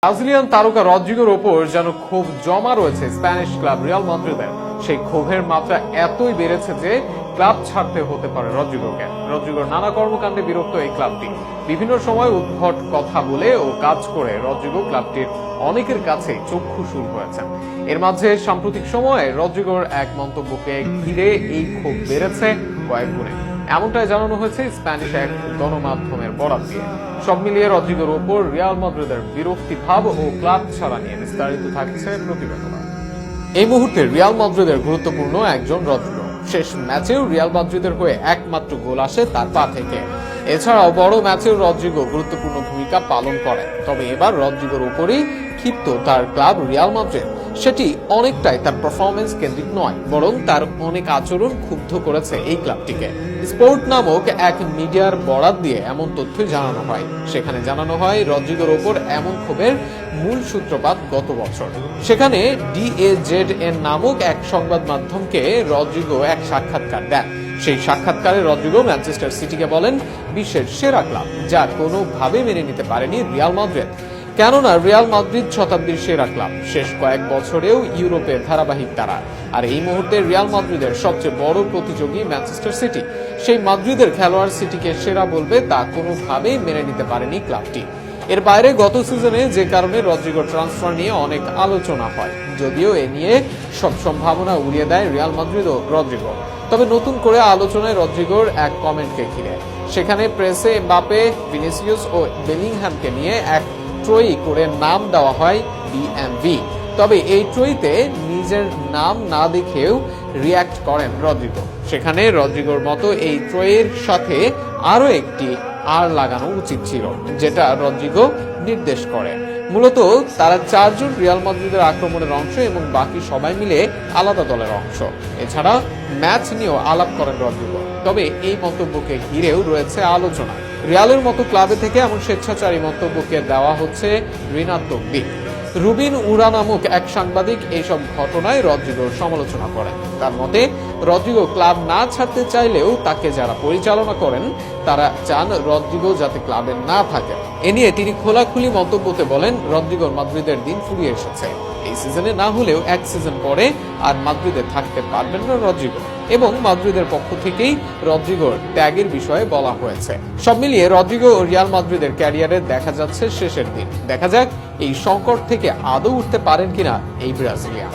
Brazilian তারকা রদ্রিগোর ওপর যেন ক্ষোভ জমা রয়েছে স্প্যানিশ ক্লাব রিয়াল মাদ্রিদের। সেই ক্ষোভের মাত্রা এতই বেড়েছে যে ক্লাব ছাড়তে হতে পারে রদ্রিগোকে। রদ্রিগোর নানা কর্মকাণ্ডে বিরক্ত এই ক্লাবটি বিভিন্ন সময় উদ্ভট কথা বলে ও কাজ করে রদ্রিগো ক্লাবটির অনেকের কাছে চক্ষুশূল হয়েছে। এর মাঝে সাম্প্রতিক সময়ে রদ্রিগোর এক মন্তব্যকে ঘিরে এই ক্ষোভ বেড়েছে কয়েক গুণে। এমনটাই জানানো হয়েছে স্প্যানিশ এক গণমাধ্যমের বরাত দিয়ে। সব মিলিয়ে রদ্রিগোর ওপর রিয়াল মাদ্রিদের বিরক্তি ভাব ও ক্লাব ছাড়া নিয়ে বিস্তারিত থাকছে প্রতিবেদনে। এই মুহূর্তে রিয়াল মাদ্রিদের গুরুত্বপূর্ণ একজন রদ্রিগো। শেষ ম্যাচেও রিয়াল মাদ্রিদের হয়ে একমাত্র গোল আসে তার পা থেকে। এছাড়াও বড় ম্যাচেও রদ্রিগো গুরুত্বপূর্ণ ভূমিকা পালন করে। তবে এবার রদ্রিগোর উপরই ক্ষিপ্ত তার ক্লাব রিয়াল মাদ্রিদ। সেটি অনেকটাই তার পারফরমেন্স কেন্দ্রিক নয়, বরং তার অনেক আচরণ ক্ষুব্ধ করেছে এই ক্লাবটিকে। স্পোর্ট নামক এক মিডিয়ার বরাত দিয়ে এমন তথ্যই জানানো হয়। সেখানে জানানো হয় রদ্রিগোর ওপর এমন ক্ষোভের মূল সূত্রপাত গত বছর। সেখানে DAZN নামক এক সংবাদ মাধ্যমকে রদ্রিগো এক সাক্ষাৎকার দেন। সেই সাক্ষাৎকারে রদ্রিগো ম্যানচেস্টার সিটিকে বলেন বিশ্বের সেরা ক্লাব, যা কোনোভাবে মেনে নিতে পারেনি রিয়াল মাদ্রিদ। কেননা রিয়াল মাদ্রিদ শতাব্দীর সেরা ক্লাব, শেষ কয়েক বছরেও ইউরোপের ধারাবাহিক তারা। আর এই মুহূর্তে রিয়াল মাদ্রিদের সবচেয়ে বড় প্রতিযোগী ম্যানচেস্টার সিটি। সেই মাদ্রিদের খেলোয়াড় সিটিকে সেরা বলবে তা কোনোভাবেই মেনে নিতে পারেনি ক্লাবটি। এর বাইরে গত সিজনে যে কারণে রদ্রিগোর ট্রান্সফার নিয়ে অনেক আলোচনা হয়, যদিও এ নিয়ে সব সম্ভাবনা উড়িয়ে দেয় রিয়াল মাদ্রিদ ও রদ্রিগো। তবে নতুন করে আলোচনায় রদ্রিগোর এক কমেন্টকে ঘিরে। সেখানে প্রেসে এমবাপে, ভিনিসিয়াস ও বেলিংহামকে নিয়ে এক ট্রয়ি করে নাম দেওয়া হয় BMV। তবে এই ট্রয়িতে নিজের নাম না দেখেও রিয়্যাক্ট করেন রদ্রিগো। সেখানে রদ্রিগোর মতো এই ট্রয়ের সাথে আরো একটি আর লাগানো উচিত ছিল, যেটা রদ্রিগো নির্দেশ করে। মূলত তারা চারজন রিয়াল মাদ্রিদের আক্রমণের অংশ এবং বাকি সবাই মিলে আলাদা দলের অংশ। এছাড়া ম্যাচ নিয়েও আলাপ করেন রদ্রিগো। তবে এই মন্তব্যকে ঘিরেও রয়েছে আলোচনা। রিয়ালের মতো ক্লাবে থেকে এমন স্বেচ্ছাচারী মন্তব্যকে দেওয়া হচ্ছে ঋণাত্মক দিক। রুবিন উরা নামক এক সাংবাদিক এইসব ঘটনায় রদ্রিগোর সমালোচনা করেন। তার মতে রদ্রিগো ক্লাব না ছাড়তে চাইলেও তাকে যারা পরিচালনা করেন তারা চান রদ্রিগো যাতে ক্লাবে না থাকে। এ নিয়ে তিনি খোলাখুলি মন্তব্যতে বলেন, রদ্রিগোর মাদ্রিদের দিন ফুরিয়ে এসেছে। এই সিজনে না হলেও এক সিজন পরে আর মাদ্রিদে থাকতে পারবেন না রদ্রিগো, এবং মাদ্রিদের পক্ষ থেকেই রদ্রিগোর ত্যাগের বিষয়ে বলা হয়েছে। সব মিলিয়ে রদ্রিগো ও রিয়াল মাদ্রিদের ক্যারিয়ারে দেখা যাচ্ছে শেষের দিন। দেখা যাক এই সংকট থেকে আদৌ উঠতে পারেন কিনা এই ব্রাজিলিয়ান।